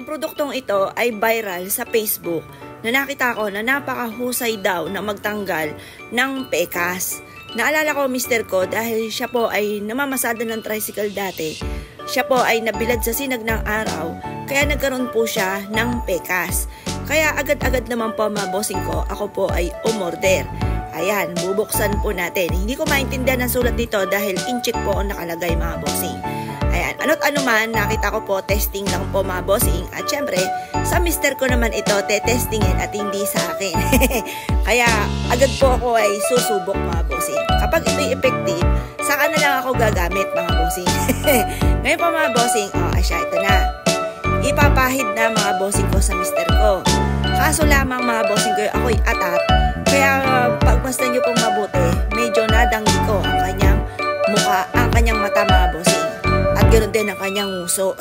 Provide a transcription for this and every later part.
produktong ito ay viral sa Facebook na nakita ko na napakahusay daw na magtanggal ng pekas. Naalala ko mister ko dahil siya po ay namamasada ng tricycle dati. Siya po ay nabilad sa sinag ng araw kaya nagkaroon po siya ng pekas. Kaya agad-agad naman po mga bossing ko, ako po ay umorder. Ayan, bubuksan po natin. Hindi ko maintindihan ang sulat dito dahil in-check po ang nakalagay mga bossing. Ayan, ano't ano man, nakita ko po, testing lang po mga bossing. At syempre, sa mister ko naman ito, testingin at hindi sa akin. Kaya, agad po ako ay susubok mga bossing. Kapag ito'y effective, saka na lang ako gagamit mga bossing. Ngayon po mga bossing, asya, ito na. Ipapahid na mga bossing ko sa mister ko. Kaso lamang mga bossing ko, ako'y atat. Kaya, pagmasdan nyo pong mabuti, medyo nadanggi ko ang kanyang mukha, ang kanyang mata mga bossing. At ganoon din ang kanyang nguso.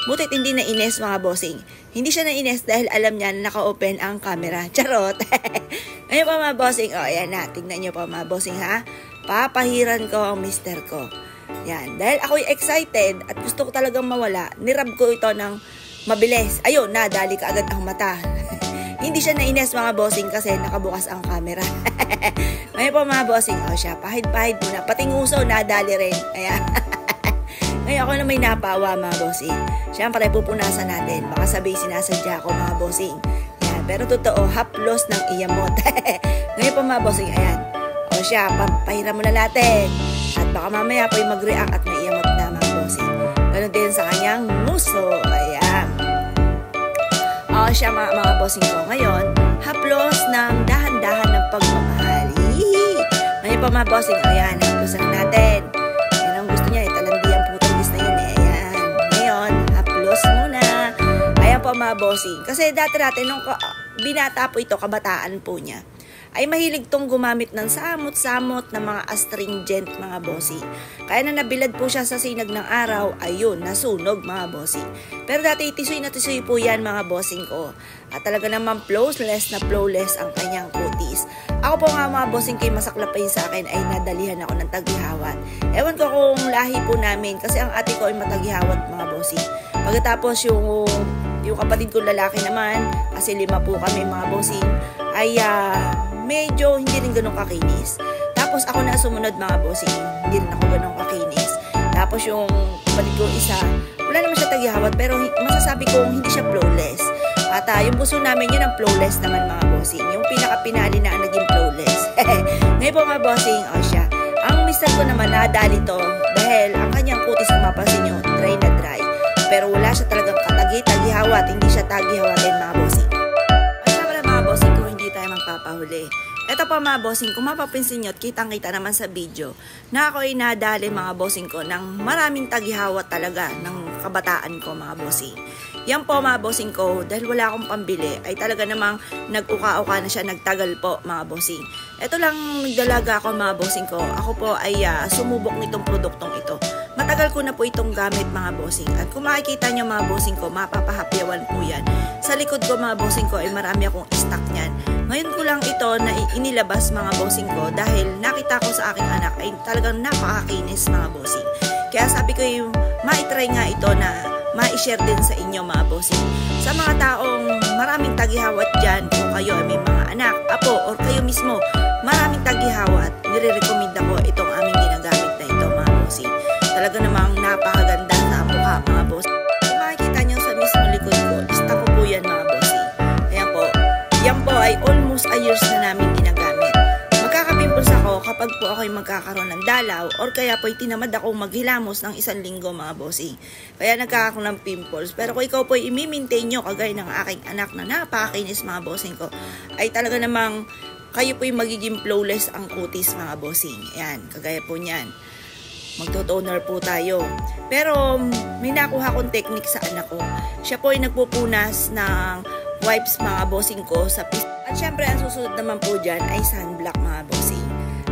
Butit hindi na ines mga bossing. Hindi siya na ines dahil alam niya na naka-open ang camera. Charot! Ngayon po mga bossing, ayan na, tignan nyo po mga bossing ha. Papahiran ko ang mister ko. Yan, dahil ako'y excited at gusto ko talagang mawala, nirab ko ito ng mabilis. Ayun, nadali ka agad ang mata. Hindi siya na ines mga bossing kasi nakabukas ang camera. Ngayon po mga bossing, siya, pahid-pahid muna. Pati nguso, nadali rin. Ayan. Ngayon ako na may napawa mga bossing. Siyempre pupunasan natin. Baka sabihin sinasadya ako mga bossing. Yan. Pero totoo, haplos ng iyamot. Ngayon po mga bossing, ayan. O siya, papahiram mo na natin. At baka mamaya po yung mag-react at may iyamot na mga bossing. Ganon din sa kanyang nguso. Ayan. O siya mga bossing ko. Ngayon, haplos ng dahan-dahan ng pagmamahal. Ngayon po mga bossing, ayan, haplosan natin. Yan ang gusto niya, talandian po. Muna. Ayan po mga bossing. Kasi dati nung binata po ito, kabataan po niya, ay mahilig tong gumamit ng samot-samot na mga astringent mga bossing. Kaya na nabilad po siya sa sinag ng araw, ayun, nasunog mga bossing. Pero dati tisoy na tisoy po yan mga bossing ko. At talaga naman flawless na flawless ang kanyang kutis. Ako po nga mga bossing kay masaklap pa yun sa akin ay nadalihan ako ng tagihawat. Ewan ko kung lahi po namin kasi ang ate ko ay matagihawat mga bossing. Pagkatapos yung kapatid ko lalaki naman, kasi 5 po kami mga bossing, ay medyo hindi rin ganun kakinis. Tapos ako na sumunod mga bossing, hindi rin ako ganun kakinis. Tapos yung kapatid ko isa, wala naman siya tagihawat pero masasabi ko hindi siya flawless. At yung puso namin yun ang flawless naman mga bossing. Yung pinaka-pinali na ang naging flawless. Ngayon po mga bossing, siya. Ang mister ko naman nadali to dahil ang kanyang kutis kung mapasin nyo, dry na dry. Pero wala siya talagang tagihawat, hindi siya tagihawatin mga bossing. At syempre mga bossing, kung hindi tayo magpapahuli. Ito pa mga bossing, kung mapapansin nyo at kitang-kita naman sa video, na ako ay nadali mga bossing ko ng maraming tagihawat talaga ng kabataan ko mga bossing. Yan po mga bossing ko, dahil wala akong pambili, ay talaga namang nag-uka-uka na siya, nagtagal po mga bossing. Ito lang nagdalaga ako mga bossing ko, ako po ay sumubok nitong produktong ito. Matagal ko na po itong gamit mga bossing. At kung makikita nyo mga bossing ko, mapapahapyawan po yan. Sa likod ko mga bossing ko ay marami akong stock niyan. Ngayon ko lang ito na inilabas mga bossing ko dahil nakita ko sa aking anak ay talagang napakakinis mga bossing. Kaya sabi ko yung maitry nga ito na ma-share din sa inyo mga bossing. Sa mga taong maraming tagihawat dyan, kung kayo ay may mga anak, apo, or kayo mismo, maraming tagihawat, nire-recommend ako itong aming ginagamit na ito mga bossing. Talaga namang napakaganda sa mukha mga bossing. Kung makikita nyo sa mismo likod ko, lista ko po yan mga bossing. Ayan po, yan po ay almost a years na namin ginagamit. Magkakapimples ako kapag po ako'y magkakaroon ng dalaw or kaya po'y tinamad ako maghilamos ng 1 linggo mga bossing. Kaya nagkakaroon ng pimples. Pero kung ikaw po'y i-maintain nyo kagaya ng aking anak na napakakinis mga bossing ko, ay talaga namang kayo po'y magiging flawless ang kutis mga bossing. Ayan, kagaya po niyan. Magto-toner po tayo. Pero may nakuha kong technique sa anak ko. Siya po ay nagpupunas ng wipes mga bossing ko sa pisngi. At syempre ang susunod naman po dyan ay sunblock mga bossing.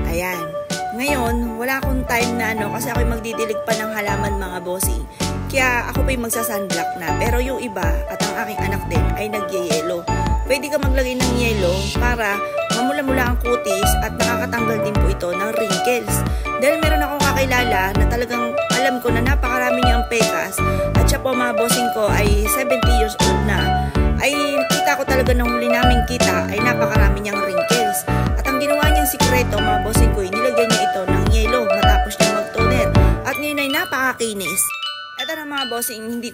Ayan. Ngayon, wala akong time na kasi ako'y magdidilig pa ng halaman mga bossing. Kaya ako po'y magsa-sunblock na. Pero yung iba at ang aking anak din ay nagyayelo. Pwede ka maglagay ng yelo para mamula-mula ang kutis at nakakatanggal din po ito ng wrinkles. Dahil meron akong kakilala na talagang alam ko na napakarami niyang pekas at siya po mga bossing ko ay 70 years old bossing, hindi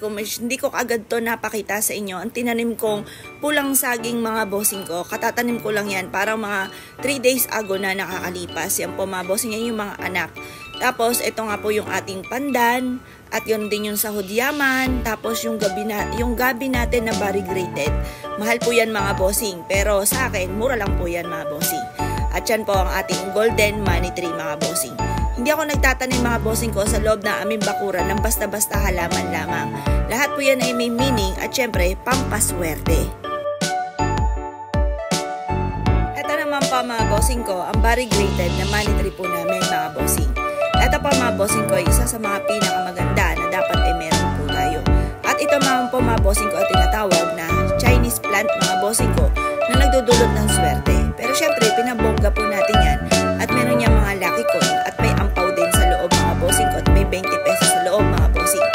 ko agad to napakita sa inyo. Ang tinanim kong pulang saging mga bossing ko, katatanim ko lang yan, parang mga 3 days ago na nakakalipas. Yan po mga bossing, yan yung mga anak. Tapos ito nga po yung ating pandan, at yun din yung sahod yaman. Tapos yung gabi natin na variegated. Mahal po yan mga bossing, pero sa akin mura lang po yan mga bossing. At yan po ang ating golden money tree mga bossing. Hindi ako nagtatanim mga bossing ko sa loob ng aming bakuran ng basta-basta halaman lamang. Lahat po yan ay may meaning at syempre pampaswerte. Ito naman po mga bossing ko, ang variegated na money tree po namin mga bossing. Ito po mga bossing ko ay isa sa mga pinakamaganda na dapat ay meron po tayo. At ito naman po mga bossing ko ay tinatawag na Chinese plant mga bossing ko na nagdudulot ng swerte. Pero syempre pinabongga po natin yan at meron niya mga lucky coin at may ampaw din sa loob mga bossing ko at may 20 pesos sa loob mga bossing.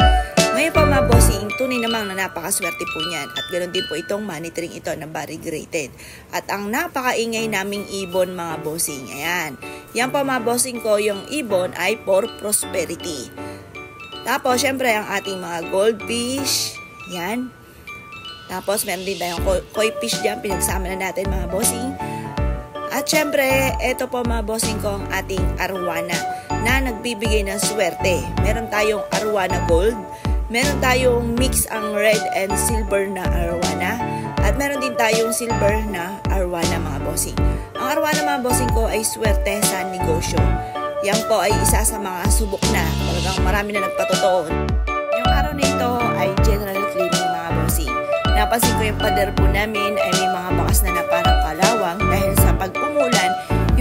Ngayon po mga bossing, tunay namang na napakaswerte po niyan at ganoon din po itong money tree ito na variegated. At ang napakaingay naming ibon mga bossing, ayan. Yan po mga bossing ko, yung ibon ay for prosperity. Tapos syempre ang ating mga goldfish, yan. Tapos meron din tayong koi fish dyan, pinagsama na natin mga bossing. At syempre, ito po mga bossing ko ang ating arwana na nagbibigay ng swerte. Meron tayong arwana gold, meron tayong mix ang red and silver na arwana, at meron din tayong silver na arwana mga bossing. Ang arwana mga bossing ko ay swerte sa negosyo. Yan po ay isa sa mga subok na, talagang marami na nagpatotoo. Yung araw na ito ay general cleaning mga bossing. Napansin ko yung pader po namin ay may mga bakas na parang kalawang dahil sa pag-umulan,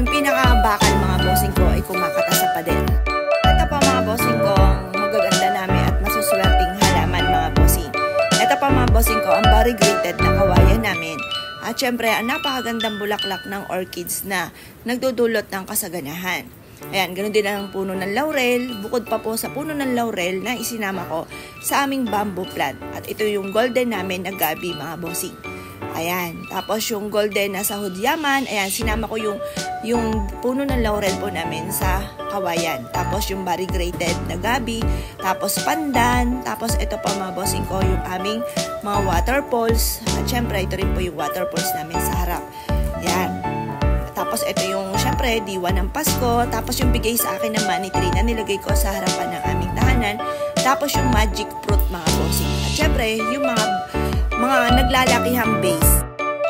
yung pinakabakal mga bossing ko ay kumakata sa pader. Ito pa mga bossing ko, ang magaganda namin at masuswerteng halaman mga bossing. Ito pa mga bossing ko, ang variegated na kawayan namin. At syempre, ang napakagandang bulaklak ng orchids na nagdudulot ng kasaganahan. Ayan, ganoon din ang puno ng laurel. Bukod pa po sa puno ng laurel na isinama ko sa aming bamboo plant. At ito yung golden namin na gabi mga bossing. Ayan, tapos yung golden na sahod yaman, ayan, sinama ko yung puno ng laurel po namin sa kawayan. Tapos yung variegated na gabi, tapos pandan, tapos ito pa mga bossing ko, yung aming mga waterfalls. At syempre, ito rin po yung waterfalls namin sa harap. Ayan. Tapos ito yung, syempre, diwa ng Pasko. Tapos yung bigay sa akin ng money tree na nilagay ko sa harapan ng aming tahanan. Tapos yung magic fruit mga bossing. At syempre, yung mga naglalakihang base.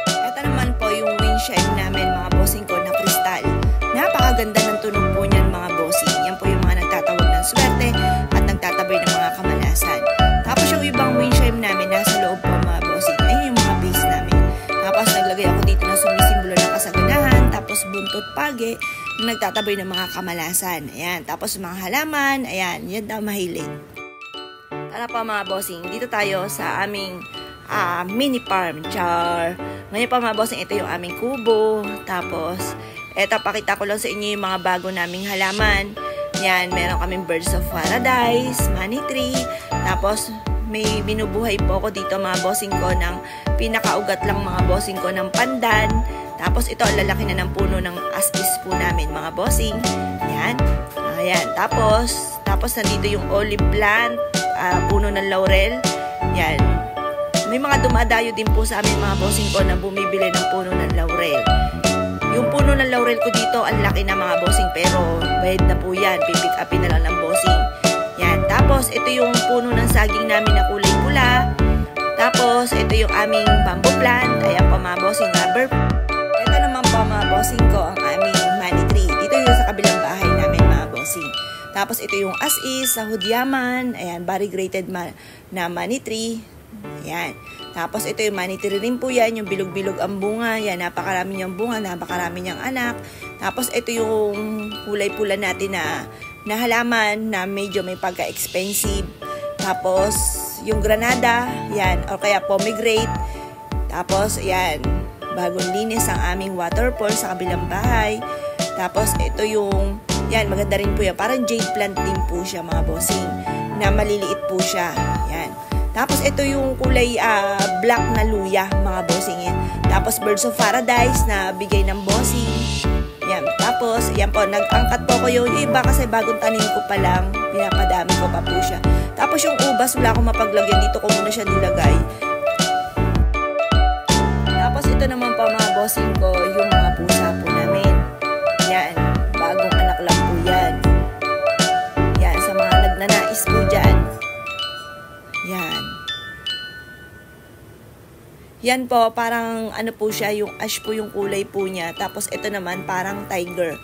Ito naman po yung windshield namin mga bossing ko na kristal. Napakaganda ng tunog po niyan mga bossing. Yan po yung mga nagtatawag ng swerte at nagtatabay ng mga kamalasan. Tapos yung ibang windshield namin nasa loob po mga bossing. Ayun yung mga base namin. Tapos naglagay ako dito ng sumisimbolo ng kasaganahan. Tapos buntot pagi na nagtatabay ng mga kamalasan. Ayan. Tapos mga halaman. Ayan. Yan daw mahilig. Tara pa mga bossing. Dito tayo sa aming mini farm. Char. Ngayon pa mga bossing, ito yung aming kubo. Tapos, eto pakita ko lang sa inyo yung mga bago naming halaman. Yan. Meron kaming birds of paradise, money tree. Tapos, may binubuhay po ako dito mga bossing ko ng pinakaugat lang mga bossing ko ng pandan. Tapos ito ang lalaki na ng puno ng aspis po namin mga bossing. Yan. Ayan. Tapos nandito yung olive plant, puno ng laurel. Yan. May mga dumadayo din po sa amin mga bossing ko na bumibili ng puno ng laurel. Yung puno ng laurel ko dito, ang laki na mga bossing, pero bayad na po yan. Pipick upin na lang ng bossing. Yan. Tapos, ito yung puno ng saging namin na kulay pula. Tapos, ito yung aming bamboo plant. Ayan po mga bossing, rubber. Ito naman po mga bossing ko, ang aming money tree. Dito yung sa kabilang bahay namin mga bossing. Tapos, ito yung as-is, sahod yaman. Ayan, variegated na money tree. Ayan. Tapos, ito yung money tree rin po yan. Yung bilog-bilog ang bunga. Yan, napakarami niyang bunga, napakarami niyang anak. Tapos, ito yung kulay pula natin na halaman na medyo may pagka-expensive. Tapos, yung granada, yan, o kaya pomegranate. Tapos, yan, bagong linis ang aming waterfall sa kabilang bahay. Tapos, ito yung, yan, maganda rin po yan. Parang jade plant din po siya, mga bossing, na maliliit po siya. Yan. Tapos, ito yung kulay black na luya, mga bossing. Yan. Tapos, birds of paradise na bigay ng bossing. Yan. Tapos, yan po, nag-angkat po ko yung iba kasi bagong tanim ko pa lang. Pinapadami ko pa po siya. Tapos yung ubas, wala akong mapaglagyan. Dito ko muna siya nilagay. Tapos ito naman po mga bossing ko, yung mga pusa po namin. Yan, bagong anak lang po yan. Yan, sa mga nagnanais po dyan. Yan. Yan po, parang ano po siya, yung ash po yung kulay po niya. Tapos ito naman, parang tiger.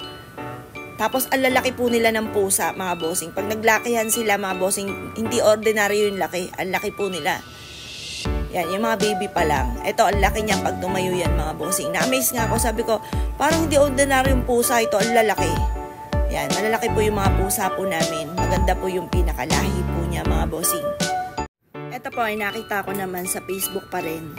Tapos ang lalaki po nila ng pusa, mga bossing. Pag naglakihan sila, mga bossing, hindi ordinary yung laki. Ang laki po nila. Yan, yung mga baby pa lang. Ito, ang laki niya pag tumayo yan, mga bossing. Na-amaze nga ako, sabi ko, parang hindi ordinary yung pusa. Ito, ang lalaki. Yan, malalaki po yung mga pusa po namin. Maganda po yung pinakalahi po niya, mga bossing. Ito po ay nakita ko naman sa Facebook pa rin.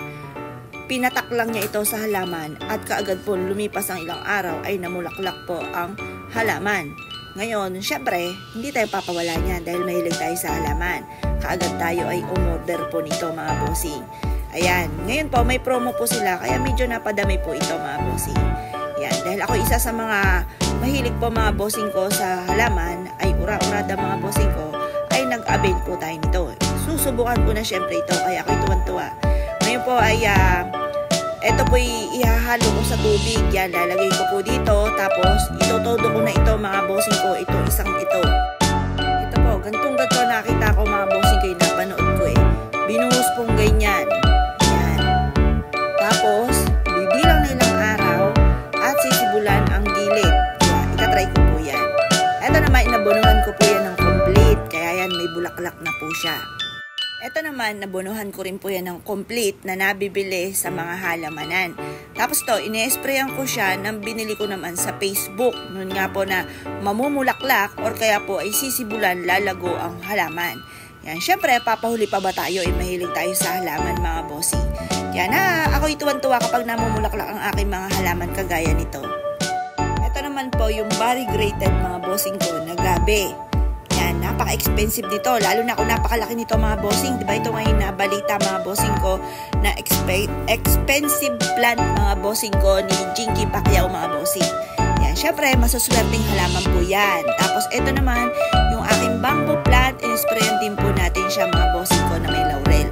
Pinatak lang niya ito sa halaman at kaagad po lumipas ang ilang araw ay namulaklak po ang halaman. Ngayon, syempre, hindi tayo papawala niyan dahil mahilig tayo sa halaman. Kaagad tayo ay umorder po nito, mga bossing. Ayan, ngayon po may promo po sila kaya medyo napadami po ito, mga bossing. Ayan, dahil ako isa sa mga mahilig po mga bossing ko sa halaman ay ura-urada mga bossing ko ay nag-avail po tayo nito. Susubukan ko na syempre ito kaya ako'y tuwan-tuwa. Ngayon po ay ito po ihahalo ko sa tubig. Yan, lalagay ko po dito. Tapos, itotodo ko na ito, mga bossing ko. Ito, isang ito. Ito po, gantong-ganto nakita ko, mga bossing ko. Napanood ko eh. Binuhos pong ganyan. Yan. Tapos, bibilang na ilang araw at sisibulan ang gilid. Yan, itatry ko po yan. Ito naman, inabunuhan ko po yan ng complete. Kaya yan, may bulaklak na po siya. Ito naman, nabunuhan ko rin po yan ng complete na nabibili sa mga halamanan. Tapos to, ine-sprayan ko siya nang binili ko naman sa Facebook. Noon nga po na mamumulaklak or kaya po ay sisibulan, lalago ang halaman. Yan, syempre, papahuli pa ba tayo? Mahilig tayo sa halaman, mga bossing. Yan ako'y tuwan-tuwa kapag namumulaklak ang aking mga halaman kagaya nito. Ito naman po yung variegated, mga bossing ko na gabi. Yan, napaka-expensive nito. Lalo na kung napakalaki nito, mga bossing. Diba ito ngayon na balita, mga bossing ko, na expensive plant, mga bossing ko, ni Jinky Pacquiao, mga bossing. Yan, syempre, masuswerteng halaman po yan. Tapos, ito naman, yung aking bamboo plant, in-sprayan din po natin siya, mga bossing ko, na may laurel.